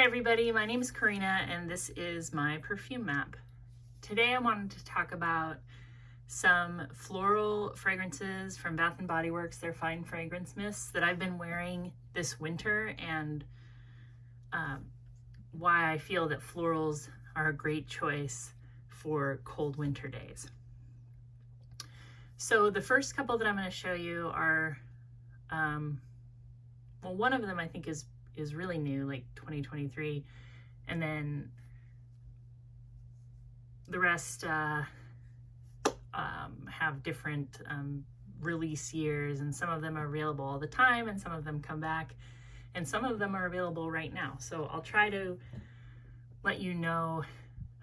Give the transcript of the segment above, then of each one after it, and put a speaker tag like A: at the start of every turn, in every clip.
A: everybody, my name is Karina and this is my perfume map. Today I wanted to talk about some floral fragrances from Bath & Body Works, their fine fragrance mists that I've been wearing this winter, and why I feel that florals are a great choice for cold winter days. So the first couple that I'm going to show you are, well, one of them I think is really new, like 2023, and then the rest have different release years, and some of them are available all the time and some of them come back and some of them are available right now. So I'll try to let you know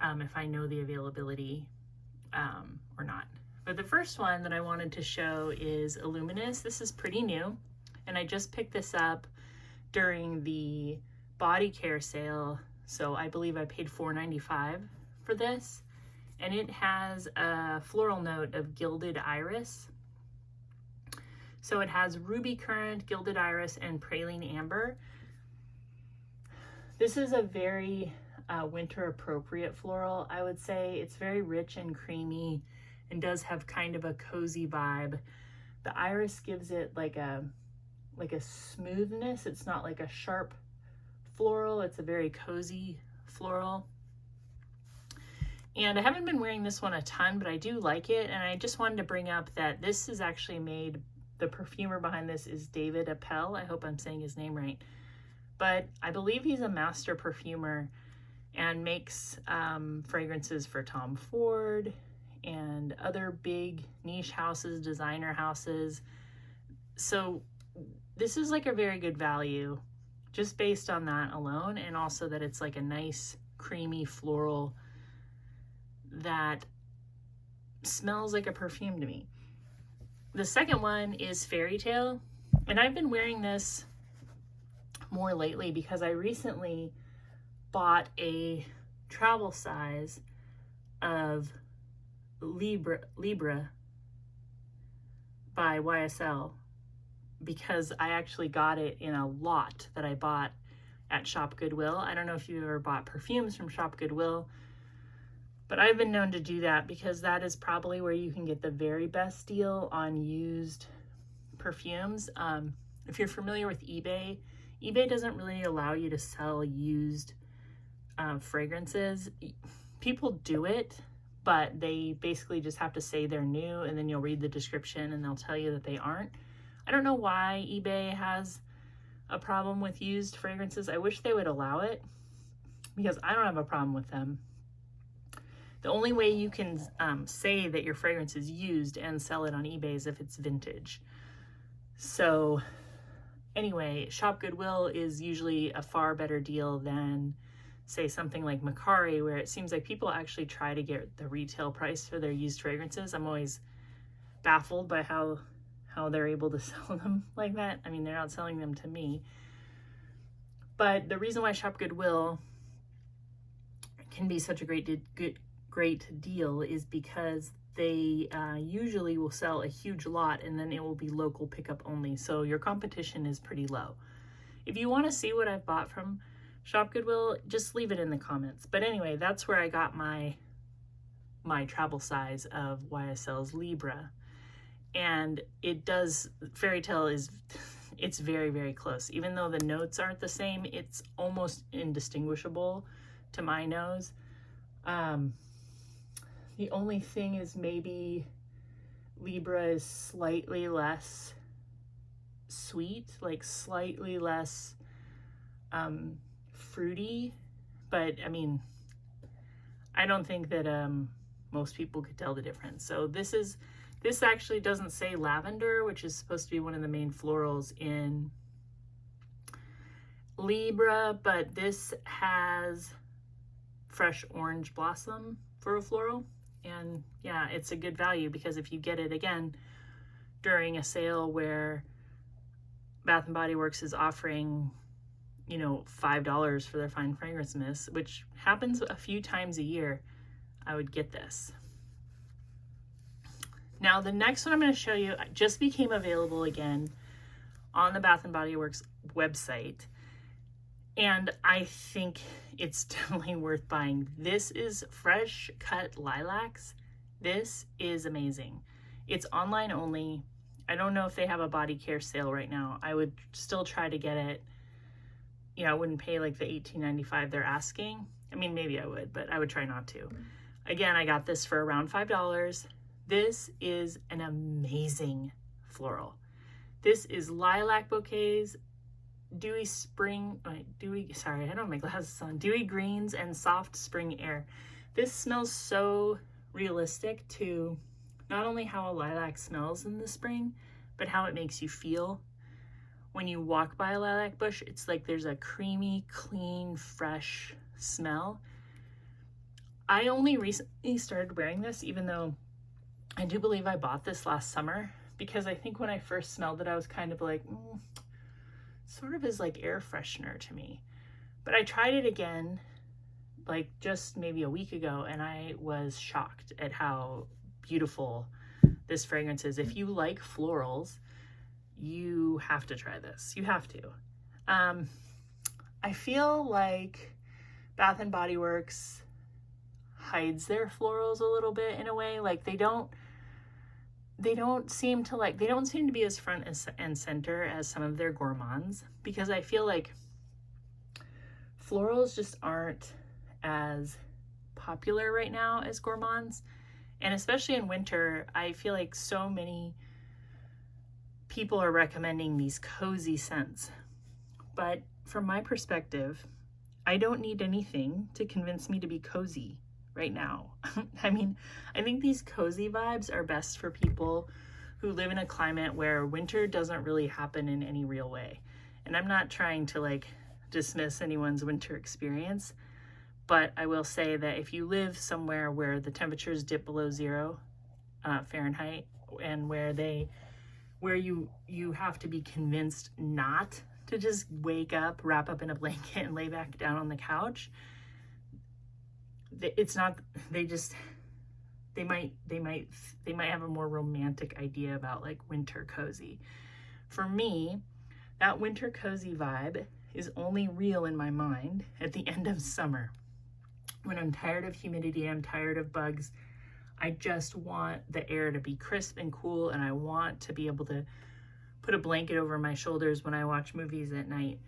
A: if I know the availability or not. But the first one that I wanted to show is Aluminous. This is pretty new and I just picked this up during the body care sale. So I believe I paid $4.95 for this, and it has a floral note of gilded iris. So it has ruby currant, gilded iris, and praline amber. This is a very winter appropriate floral, I would say. It's very rich and creamy and does have kind of a cozy vibe. The iris gives it like a smoothness. It's not like a sharp floral. It's a very cozy floral. And I haven't been wearing this one a ton, but I do like it. And I just wanted to bring up that this is actually made, the perfumer behind this is David Appel. I hope I'm saying his name right. But I believe he's a master perfumer and makes fragrances for Tom Ford and other big niche houses, designer houses. So this is like a very good value just based on that alone, and also that it's like a nice creamy floral that smells like a perfume to me. The second one is Fairytale, and I've been wearing this more lately because I recently bought a travel size of Libra by YSL, because I actually got it in a lot that I bought at Shop Goodwill. I don't know if you've ever bought perfumes from Shop Goodwill, but I've been known to do that because that is probably where you can get the very best deal on used perfumes. If you're familiar with eBay, eBay doesn't really allow you to sell used fragrances. People do it, but they basically just have to say they're new, and then you'll read the description and they'll tell you that they aren't. I don't know why eBay has a problem with used fragrances. I wish they would allow it, because I don't have a problem with them. The only way you can say that your fragrance is used and sell it on eBay is if it's vintage. So anyway, Shop Goodwill is usually a far better deal than, say, something like Macari, where it seems like people actually try to get the retail price for their used fragrances. I'm always baffled by how they're able to sell them like that. I mean, they're not selling them to me. But the reason why Shop Goodwill can be such a great deal is because they usually will sell a huge lot, and then it will be local pickup only. So your competition is pretty low. If you want to see what I've bought from Shop Goodwill, just leave it in the comments. But anyway, that's where I got my travel size of YSL's Libra. And it does, Fairytale is, it's very, very close. Even though the notes aren't the same, it's almost indistinguishable to my nose. The only thing is maybe Libra is slightly less sweet, like slightly less fruity. But I mean, I don't think that most people could tell the difference. So this actually doesn't say lavender, which is supposed to be one of the main florals in Libra, but this has fresh orange blossom for a floral. And yeah, it's a good value, because if you get it again during a sale where Bath & Body Works is offering, you know, $5 for their fine fragrance mist, which happens a few times a year, I would get this. Now, the next one I'm going to show you just became available again on the Bath & Body Works website, And I think it's definitely worth buying. This is fresh cut lilacs. This is amazing. It's online only. I don't know if they have a body care sale right now. I would still try to get it. You know, I wouldn't pay like the $18.95 they're asking. I mean, maybe I would, but I would try not to. Again, I got this for around $5. This is an amazing floral. This is lilac bouquets, dewy spring, sorry, I don't have my glasses on, dewy greens and soft spring air. This smells so realistic to not only how a lilac smells in the spring, but how it makes you feel. When you walk by a lilac bush, it's like there's a creamy, clean, fresh smell. I only recently started wearing this, even though I do believe I bought this last summer, because I think when I first smelled it, I was kind of like, sort of is like air freshener to me. But I tried it again, like just maybe a week ago, and I was shocked at how beautiful this fragrance is. If you like florals, you have to try this. You have to. I feel like Bath and Body Works hides their florals a little bit in a way. Like they don't seem to be as front and center as some of their gourmands, because I feel like florals just aren't as popular right now as gourmands. And especially in winter, I feel like so many people are recommending these cozy scents. But from my perspective, I don't need anything to convince me to be cozy right now. I mean, I think these cozy vibes are best for people who live in a climate where winter doesn't really happen in any real way. And I'm not trying to like dismiss anyone's winter experience, but I will say that if you live somewhere where the temperatures dip below 0 Fahrenheit, and where you have to be convinced not to just wake up, wrap up in a blanket, and lay back down on the couch, it's not, they might have a more romantic idea about like winter cozy. For me, that winter cozy vibe is only real in my mind at the end of summer, when I'm tired of humidity, I'm tired of bugs. I just want the air to be crisp and cool, and I want to be able to put a blanket over my shoulders when I watch movies at night.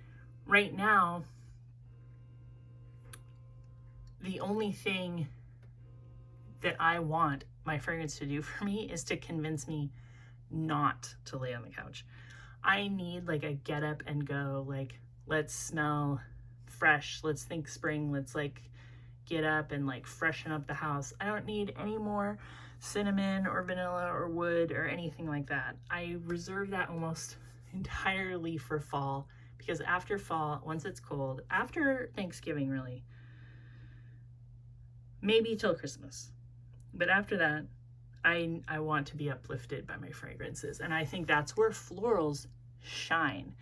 A: Right now, the only thing that I want my fragrance to do for me is to convince me not to lay on the couch. I need like a get up and go, like, let's smell fresh, let's think spring, let's like get up and like freshen up the house. I don't need any more cinnamon or vanilla or wood or anything like that. I reserve that almost entirely for fall, because after fall, once it's cold, after Thanksgiving really, maybe till Christmas, but after that, I want to be uplifted by my fragrances. And I think that's where florals shine.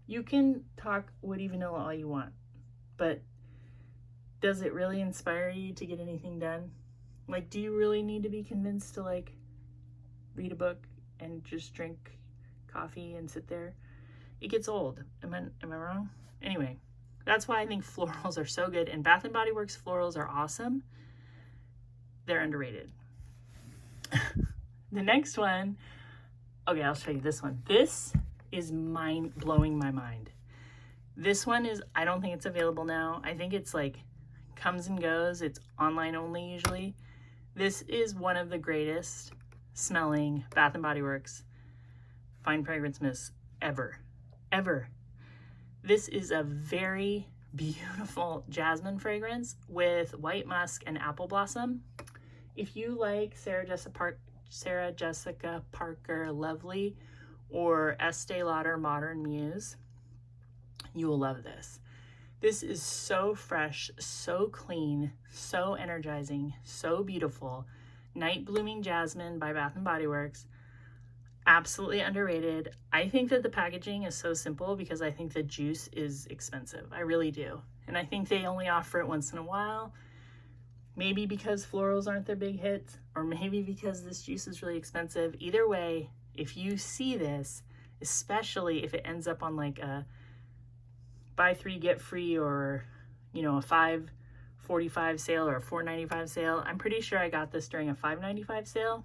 A: You can talk woody vanilla all you want, but does it really inspire you to get anything done? Like, do you really need to be convinced to like read a book and just drink coffee and sit there? It gets old. Am I wrong? Anyway, that's why I think florals are so good, and Bath and Body Works florals are awesome. They're underrated. The next one, okay, I'll show you this one. This is blowing my mind. This one is, I don't think it's available now. I think it's like comes and goes. It's online only usually. This is one of the greatest smelling Bath and Body Works fine fragrance mists ever. This is a very beautiful jasmine fragrance with white musk and apple blossom. If you like Sarah Jessica Parker Lovely or Estee Lauder Modern Muse, you will love this. This is so fresh, so clean, so energizing, so beautiful. Night Blooming Jasmine by Bath and Body Works. Absolutely underrated. I think that the packaging is so simple because I think the juice is expensive. I really do. And I think they only offer it once in a while. Maybe because florals aren't their big hits, or maybe because this juice is really expensive. Either way, if you see this, especially if it ends up on like a buy 3 get free, or you know, a $5.45 sale or a $4.95 sale. I'm pretty sure I got this during a $5.95 sale.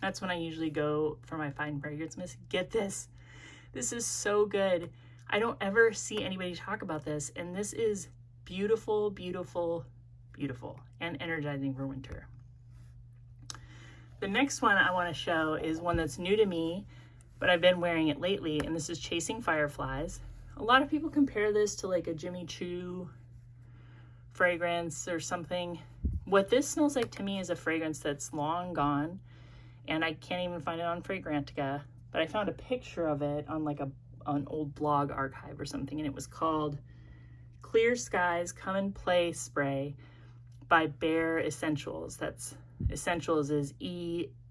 A: That's when I usually go for my fine fragrance mist. Get this. This is so good. I don't ever see anybody talk about this, and this is beautiful, beautiful, beautiful, and energizing for winter. The next one I want to show is one that's new to me, but I've been wearing it lately, and this is Chasing Fireflies. A lot of people compare this to like a Jimmy Choo fragrance or something. What this smells like to me is a fragrance that's long gone, and I can't even find it on Fragrantica, but I found a picture of it on like an old blog archive or something, and it was called Clear Skies Come and Play Spray by Bare Essentials. That's Essentials is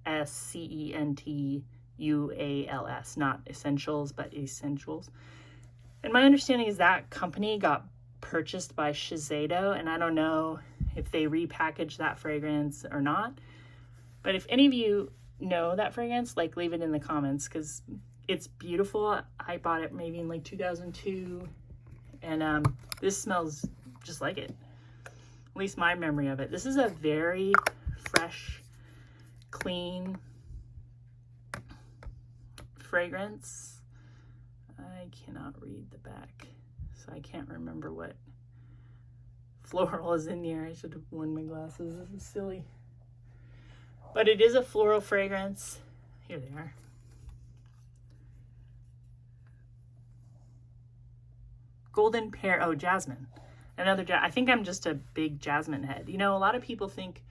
A: ESCENTUALS, not Essentials, but Essentials. And my understanding is that company got purchased by Shiseido, and I don't know if they repackaged that fragrance or not. But if any of you know that fragrance, like, leave it in the comments, because it's beautiful. I bought it maybe in like 2002, and this smells just like it. At least my memory of it. This is a very fresh, clean fragrance. I cannot read the back, so I can't remember what floral is in here. I should have worn my glasses. This is silly. But it is a floral fragrance. Here they are. Golden Pear. Oh, Jasmine. Another I think I'm just a big jasmine head. You know, a lot of people think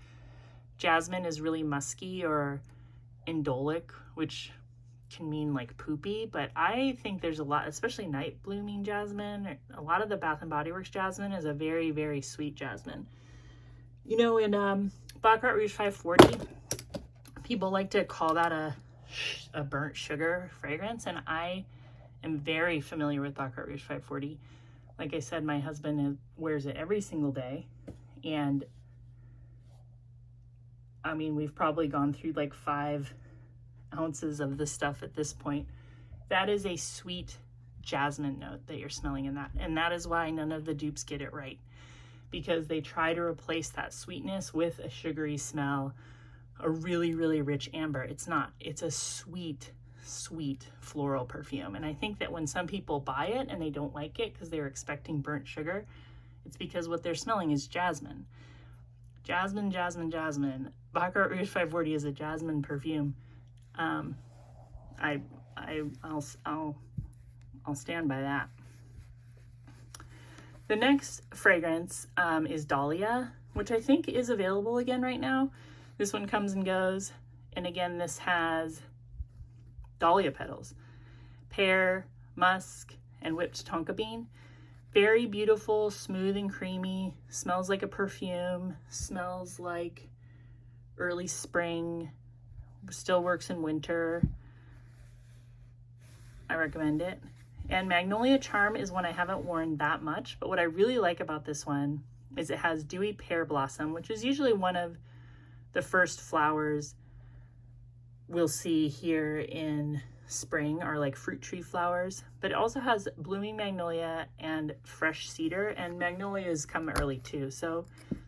A: jasmine is really musky or indolic, which can mean like poopy, but I think there's a lot, especially night blooming jasmine. A lot of the Bath and Body Works jasmine is a very, very sweet jasmine. You know, in Baccarat Rouge 540, people like to call that a burnt sugar fragrance, and I am very familiar with Baccarat Rouge 540. Like I said, my husband wears it every single day, and I mean, we've probably gone through like 5 ounces of the stuff at this point. That is a sweet jasmine note that you're smelling in that, and that is why none of the dupes get it right, because they try to replace that sweetness with a sugary smell, a really, really rich amber. It's not. It's a sweet, sweet floral perfume. And I think that when some people buy it and they don't like it because they're expecting burnt sugar, it's because what they're smelling is jasmine. Jasmine, jasmine, jasmine. Baccarat Rouge 540 is a jasmine perfume. I'll stand by that. The next fragrance is Dahlia, which I think is available again right now. This one comes and goes, and again, this has Dahlia petals, pear, musk, and whipped tonka bean. Very beautiful, smooth and creamy, smells like a perfume, smells like early spring, still works in winter. I recommend it. And Magnolia Charm is one I haven't worn that much, but what I really like about this one is it has dewy pear blossom, which is usually one of the first flowers we'll see here in spring, are like fruit tree flowers, but it also has blooming magnolia and fresh cedar, and magnolias come early too. So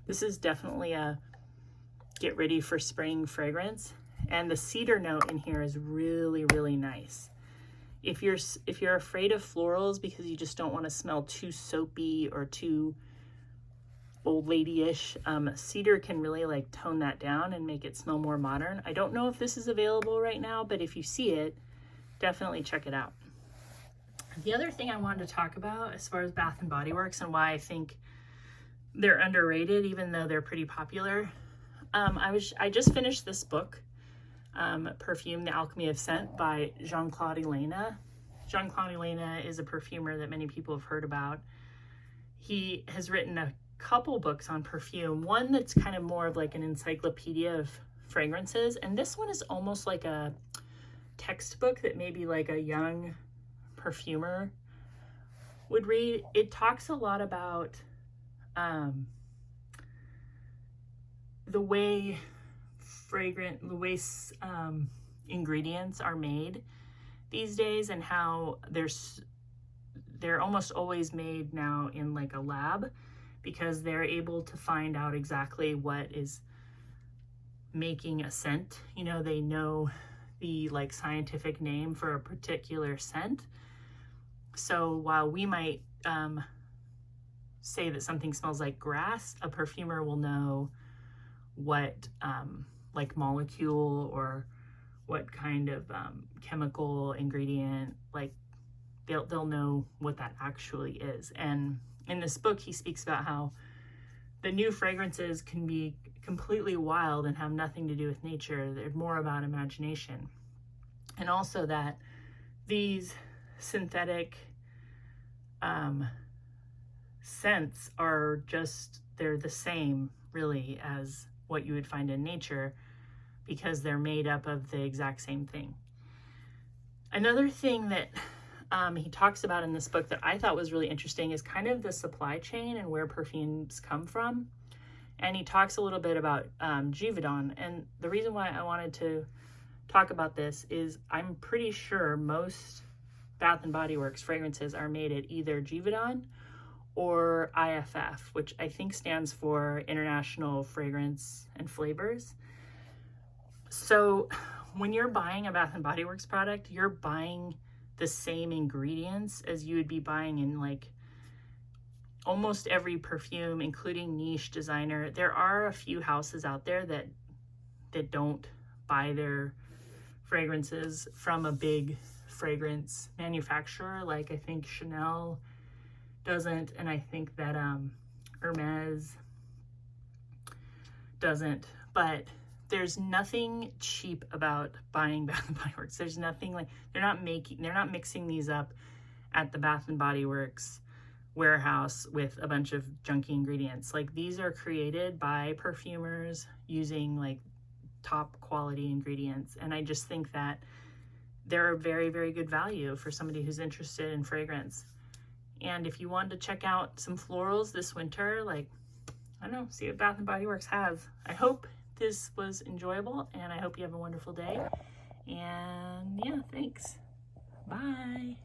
A: this is definitely a get ready for spring fragrance. And the cedar note in here is really, really nice. If you're afraid of florals because you just don't want to smell too soapy or too old lady-ish, cedar can really like tone that down and make it smell more modern. I don't know if this is available right now, but if you see it, definitely check it out. The other thing I wanted to talk about as far as Bath and Body Works and why I think they're underrated, even though they're pretty popular. I just finished this book, Perfume, The Alchemy of Scent by Jean-Claude Ellena. Jean-Claude Ellena is a perfumer that many people have heard about. He has written a couple books on perfume, one that's kind of more of like an encyclopedia of fragrances, and this one is almost like a textbook that maybe like a young perfumer would read. It talks a lot about the way ingredients are made these days, and how they're almost always made now in like a lab, because they're able to find out exactly what is making a scent. You know, they know the like scientific name for a particular scent. So while we might say that something smells like grass, a perfumer will know what like molecule or what kind of chemical ingredient, like they'll know what that actually is. And in this book, he speaks about how the new fragrances can be completely wild and have nothing to do with nature. They're more about imagination. And also that these synthetic scents are just, they're the same really as what you would find in nature, because they're made up of the exact same thing. Another thing that he talks about in this book that I thought was really interesting is kind of the supply chain and where perfumes come from. And he talks a little bit about Givaudan. And the reason why I wanted to talk about this is I'm pretty sure most Bath & Body Works fragrances are made at either Givaudan or IFF, which I think stands for International Fragrance and Flavors. So when you're buying a Bath & Body Works product, you're buying the same ingredients as you would be buying in like almost every perfume, including niche designer. There are a few houses out there that don't buy their fragrances from a big fragrance manufacturer. Like I think Chanel doesn't, and I think that Hermes doesn't. But there's nothing cheap about buying Bath & Body Works. There's nothing like, they're not mixing these up at the Bath & Body Works warehouse with a bunch of junky ingredients. Like these are created by perfumers using like top quality ingredients. And I just think that they're a very, very good value for somebody who's interested in fragrance. And if you want to check out some florals this winter, like, I don't know, see what Bath & Body Works has. I hope this was enjoyable, and I hope you have a wonderful day. And yeah, thanks. Bye.